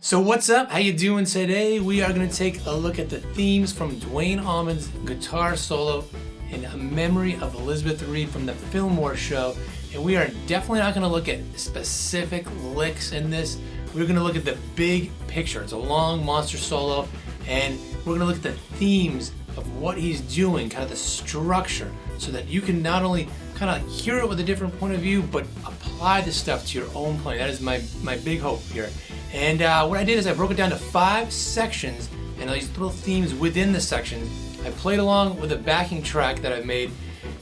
So what's up? How you doing today? We are going to take a look at the themes from Duane Allman's guitar solo in a memory of Elizabeth Reed from the Fillmore show. And we are definitely not going to look at specific licks in this. We're going to look at the big picture. It's a long monster solo, and we're going to look at the themes of what he's doing, kind of the structure, so that you can not only kind of hear it with a different point of view, but apply the stuff to your own playing. That is my big hope here. And what I did is I broke it down to 5 sections, and these little themes within the sections. I played along with a backing track that I've made,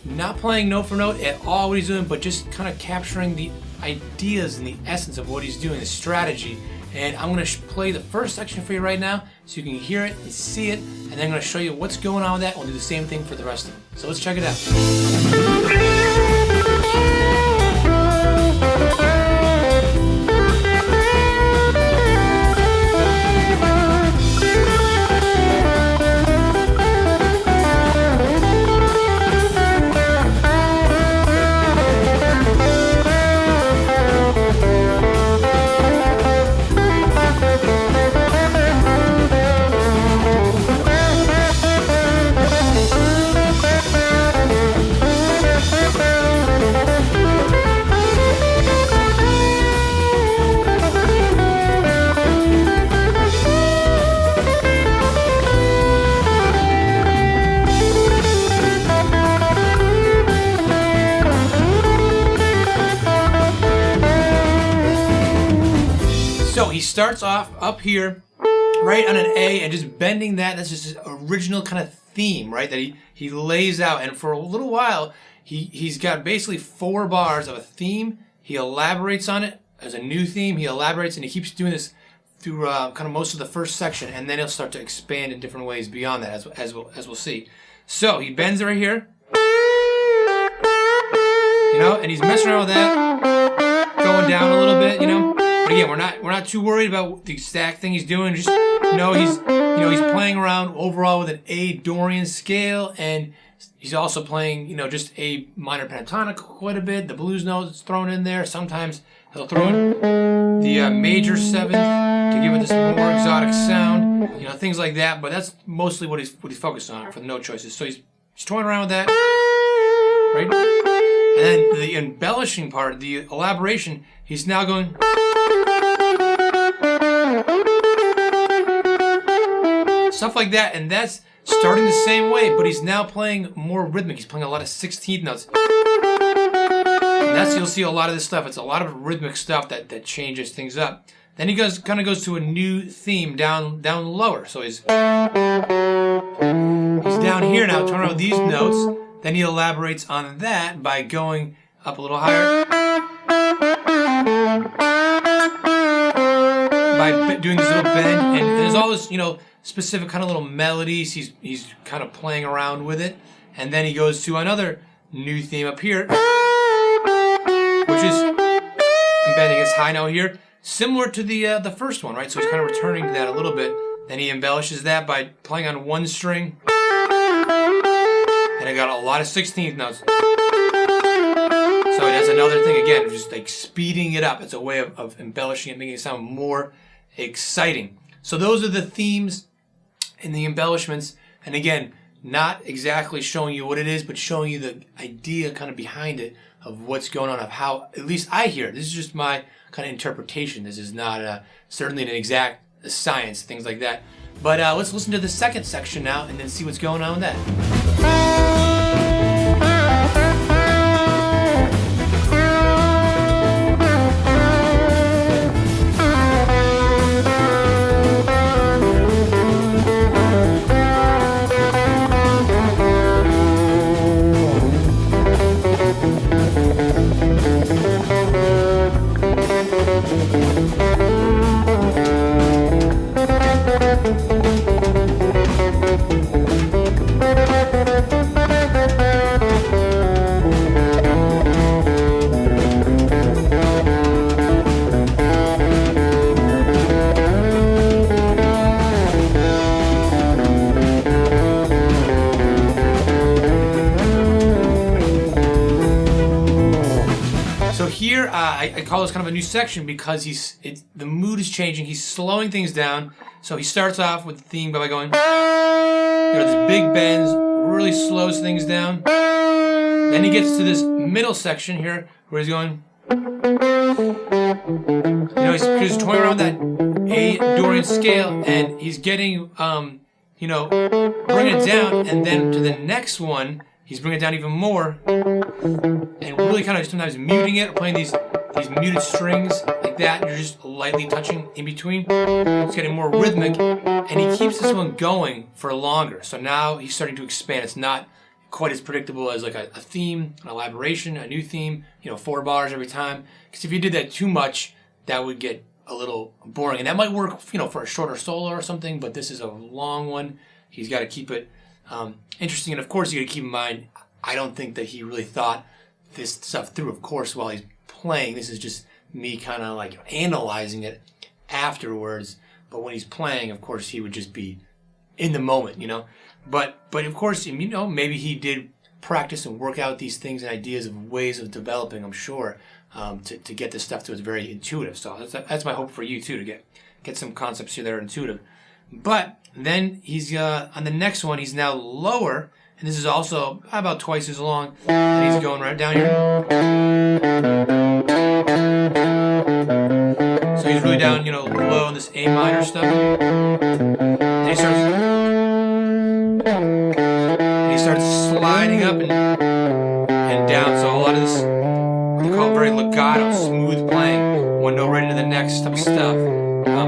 not playing note for note at all what he's doing, but just kind of capturing the ideas and the essence of what he's doing, the strategy. And I'm going to play the first section for you right now so you can hear it and see it, and then I'm going to show you what's going on with that. We'll do the same thing for the rest of them. So let's check it out. So he starts off up here, right on an A, and just bending that. That's just his original kind of theme, right? That he lays out, and for a little while, he's got basically 4 bars of a theme. He elaborates on it as a new theme. He elaborates, and he keeps doing this through kind of most of the first section, and then he'll start to expand in different ways beyond that, as we'll see. So he bends right here, and he's messing around with that, going down a little bit, But again, we're not too worried about the exact thing he's doing. Just know he's playing around overall with an A Dorian scale, and he's also playing just A minor pentatonic quite a bit. The blues notes thrown in there. Sometimes he'll throw in the major 7th to give it this more exotic sound. Things like that. But that's mostly what he's focused on for the note choices. So he's toying around with that, right? And then the embellishing part, the elaboration, he's now going. Stuff like that, and that's starting the same way, but he's now playing more rhythmic. He's playing a lot of 16th notes. And you'll see a lot of this stuff. It's a lot of rhythmic stuff that changes things up. Then he kind of goes to a new theme down lower. So he's down here now, turning around these notes. Then he elaborates on that by going up a little higher. By doing this little bend, and there's all this, specific kind of little melodies. He's kind of playing around with it, and then he goes to another new theme up here, which is embedding his high note here, similar to the first one, right? So he's kind of returning to that a little bit. Then he embellishes that by playing on one string, and I got a lot of 16th notes. So that's another thing, again, just like speeding it up. It's a way of embellishing it, making it sound more exciting. So those are the themes and the embellishments. And again, not exactly showing you what it is, but showing you the idea kind of behind it of what's going on, of how, at least I hear it. This is just my kind of interpretation. This is not certainly an exact science, things like that. But let's listen to the second section now and then see what's going on with that. here I call this kind of a new section because the mood is changing. He's slowing things down. So he starts off with the theme by going, this big bends, really slows things down. Then he gets to this middle section here where he's going, he's toying around that A Dorian scale, and he's getting, bringing it down, and then to the next one, he's bringing it down even more, and really kind of sometimes muting it, or playing these muted strings like that, and you're just lightly touching in between. It's getting more rhythmic, and he keeps this one going for longer. So now he's starting to expand. It's not quite as predictable as like a theme, an elaboration, a new theme, 4 bars every time. Because if you did that too much, that would get a little boring. And that might work, for a shorter solo or something, but this is a long one. He's got to keep it interesting. And of course, you got to keep in mind, I don't think that he really thought this stuff through, of course, while he's playing. This is just me kind of like analyzing it afterwards. But when he's playing, of course, he would just be in the moment, But of course, maybe he did practice and work out these things and ideas of ways of developing, I'm sure, to get this stuff to it's very intuitive. So that's my hope for you too, to get some concepts here that are intuitive. But then he's on the next one, he's now lower, and this is also about twice as long, and he's going right down here. So he's really down, low in this A minor stuff. And he starts sliding up and down. So a lot of this, what they call very legato, smooth playing, one note right into the next type of stuff.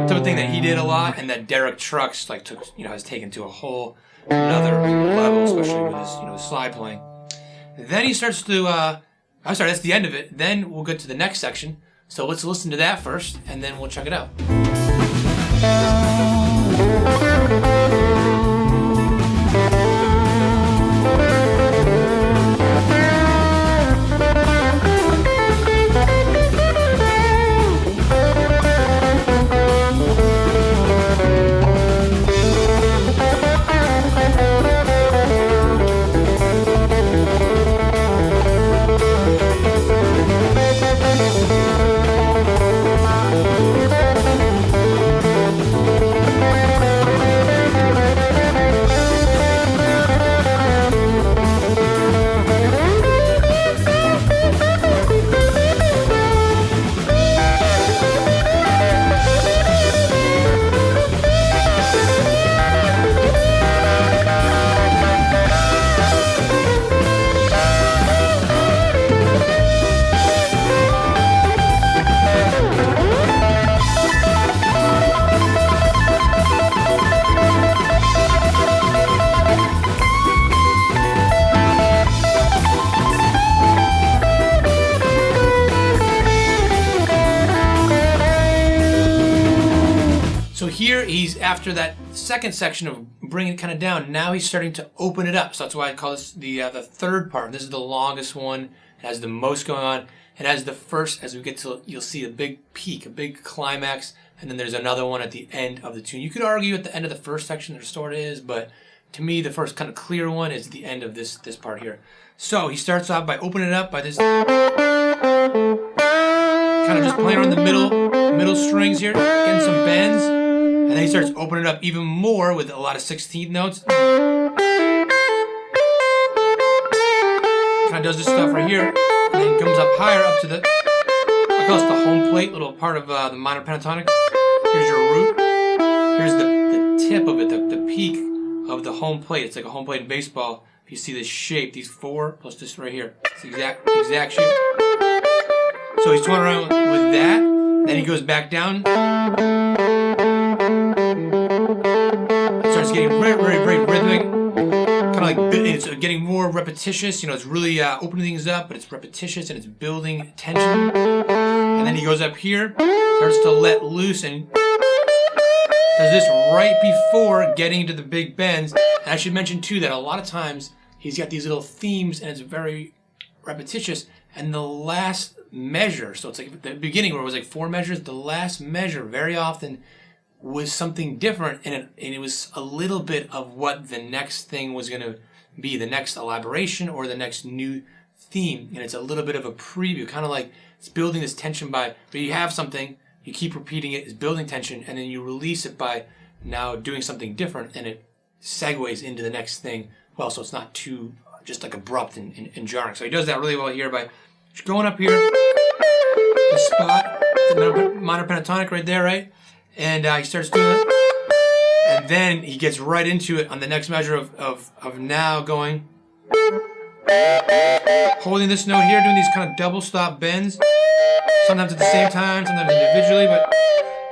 Type of thing that he did a lot, and that Derek Trucks has taken to a whole another level, especially with his slide playing. Then he starts to that's the end of it. Then we'll get to the next section. So let's listen to that first, and then we'll check it out. So here he's after that second section of bringing it kind of down. Now he's starting to open it up. So that's why I call this the third part. This is the longest one. It has the most going on. It has the first, as we get to, you'll see a big peak, a big climax, and then there's another one at the end of the tune. You could argue at the end of the first section there sort of is, but to me the first kind of clear one is the end of this part here. So he starts off by opening it up by this kind of just playing around the middle strings here, getting some bends. And then he starts opening it up even more with a lot of 16th notes. Kind of does this stuff right here. And then comes up higher up to the, I call this the home plate, little part of the minor pentatonic. Here's your root. Here's the tip of it, the peak of the home plate. It's like a home plate in baseball. If you see this shape, these 4 plus this right here. It's the exact shape. So he's toying around with that. Then he goes back down. Starts getting very, very, very rhythmic. Kind of like it's getting more repetitious. It's really opening things up, but it's repetitious and it's building tension. And then he goes up here, starts to let loose, and does this right before getting into the big bends. And I should mention too that a lot of times he's got these little themes and it's very repetitious. And the last measure, so it's like the beginning where it was like 4 measures, the last measure very often was something different, and it was a little bit of what the next thing was going to be, the next elaboration or the next new theme. And it's a little bit of a preview, kind of like it's building this tension but you have something, you keep repeating it, is building tension, and then you release it by now doing something different, and it segues into the next thing. Well, so it's not too just like abrupt and jarring. So he does that really well here by going up here, the spot, the minor pentatonic right there, right? And he starts doing it. And then he gets right into it on the next measure of now going, holding this note here, doing these kind of double stop bends, sometimes at the same time, sometimes individually,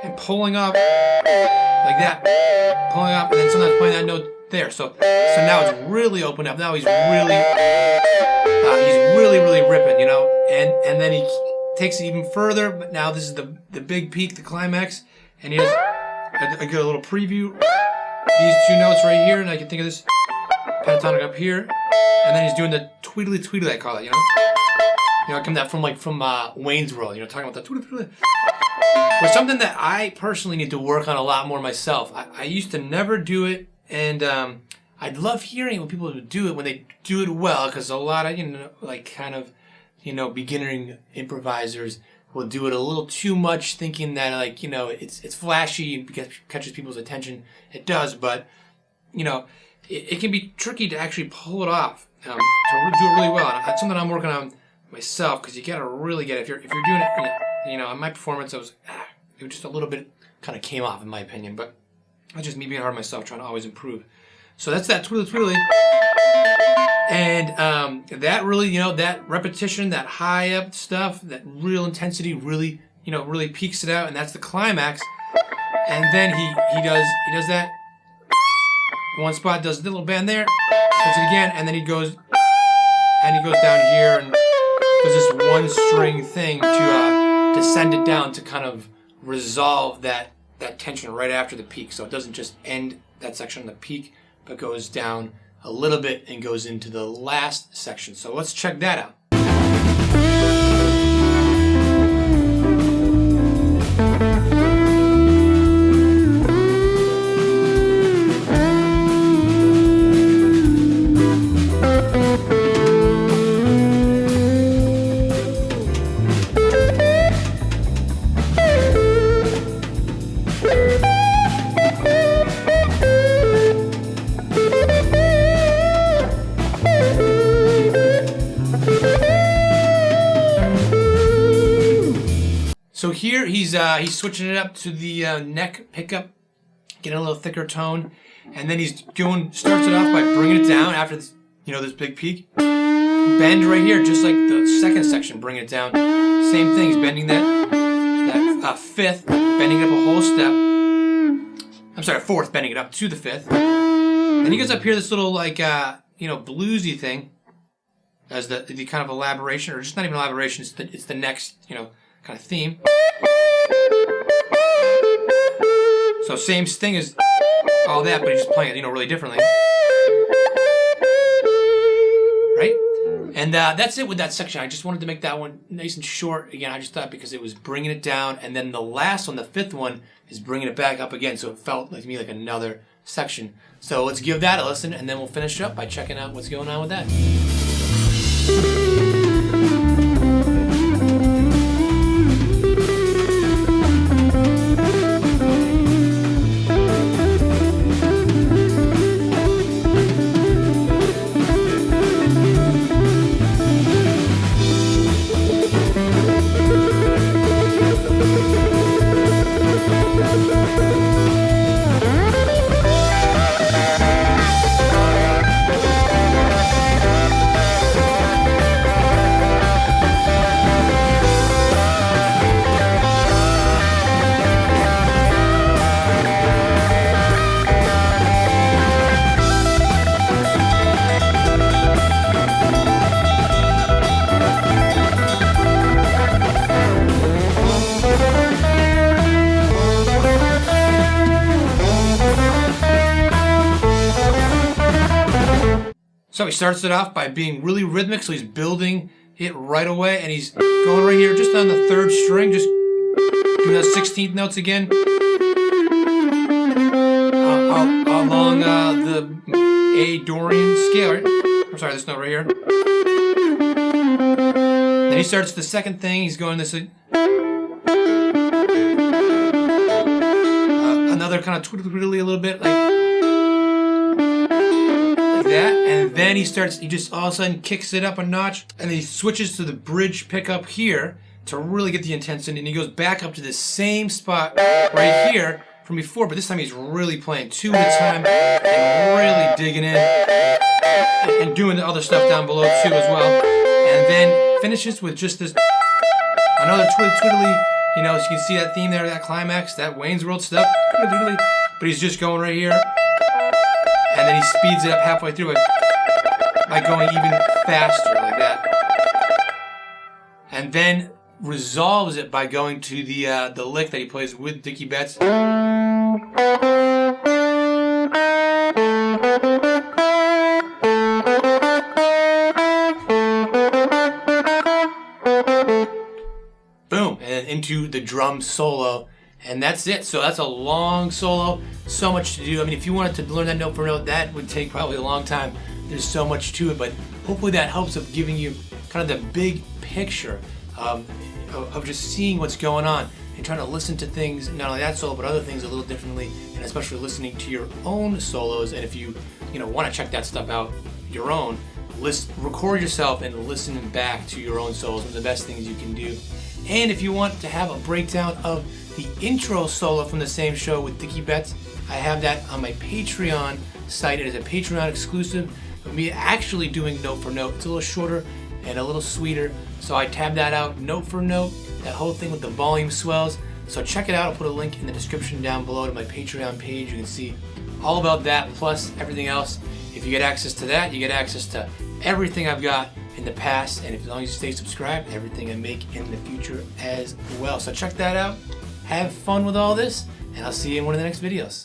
and pulling up like that, pulling up, and then sometimes playing that note there. So now it's really opened up. Now he's really ripping, you know, and then he takes it even further. But now this is the big peak, the climax, and he has a good little preview. These two notes right here, and I can think of this pentatonic up here, and then he's doing the tweedly, I call it, you know. You know, I come that from Wayne's World, you know, talking about the tweedly. But something that I personally need to work on a lot more myself. I used to never do it, and I'd love hearing when people do it when they do it well, because a lot of, you know, like kind of, you know, beginner improvisers will do it a little too much, thinking that, like, you know, it's flashy and catches people's attention. It does, but, you know, it can be tricky to actually pull it off, to do it really well. And that's something I'm working on myself, because you gotta really get it. If you're doing it, you know, in my performance, it was just a little bit kind of came off, in my opinion. But that's just me being hard on myself, trying to always improve. So that's that tweedly. And that really, you know, that repetition, that high up stuff, that real intensity really, you know, really peaks it out, and that's the climax. And then he does that one spot, does a little bend there, does it again, and then he goes down here and does this one string thing to descend it down to kind of resolve that tension right after the peak. So it doesn't just end that section on the peak, but goes down a little bit and goes into the last section. So let's check that out. So here he's switching it up to the neck pickup, getting a little thicker tone, and then he's starts it off by bringing it down after this, you know, this big peak. Bend right here, just like the second section, bring it down. Same thing, he's bending that fifth, bending it up a whole step. I'm sorry, fourth, bending it up to the fifth. Then he goes up here, this little like you know, bluesy thing, as the kind of elaboration, or just not even elaboration. It's the next, you know, kind of theme. So same thing as all that, but he's just playing it, you know, really differently. Right? And that's it with that section. I just wanted to make that one nice and short. Again, I just thought because it was bringing it down, and then the last one, the fifth one, is bringing it back up again. So it felt like to me like another section. So let's give that a listen, and then we'll finish up by checking out what's going on with that. So he starts it off by being really rhythmic, so he's building it right away, and he's going right here just on the third string, just doing those 16th notes again along the A Dorian scale, right? I'm sorry, this note right here. Then he starts the second thing, he's going this. start kind of twiddly a little bit, like that, and then he just all of a sudden kicks it up a notch, and then he switches to the bridge pickup here to really get the intensity, and he goes back up to the same spot right here from before, but this time he's really playing 2 at a time and really digging in and doing the other stuff down below too as well, and then finishes with just this another twiddly, you know, so you can see that theme there, that climax, that Wayne's World stuff, but he's just going right here, and then he speeds it up halfway through by going even faster like that, and then resolves it by going to the lick that he plays with Dickie Betts. Boom, and into the drum solo, and that's it. So that's a long solo, so much to do. I mean, if you wanted to learn that note for note, that would take probably a long time. There's so much to it, but hopefully that helps of giving you kind of the big picture of just seeing what's going on and trying to listen to things, not only that solo, but other things a little differently, and especially listening to your own solos. And if you want to check that stuff out, your own, record yourself and listen back to your own solos. One of the best things you can do. And if you want to have a breakdown of the intro solo from the same show with Dickie Betts, I have that on my Patreon site. It is a Patreon exclusive of me actually doing note for note. It's a little shorter and a little sweeter, so I tab that out note for note, that whole thing with the volume swells. So check it out. I'll put a link in the description down below to my Patreon page. You can see all about that plus everything else. If you get access to that, you get access to everything I've got in the past, and as long as you stay subscribed, everything I make in the future as well. So check that out. Have fun with all this, and I'll see you in one of the next videos.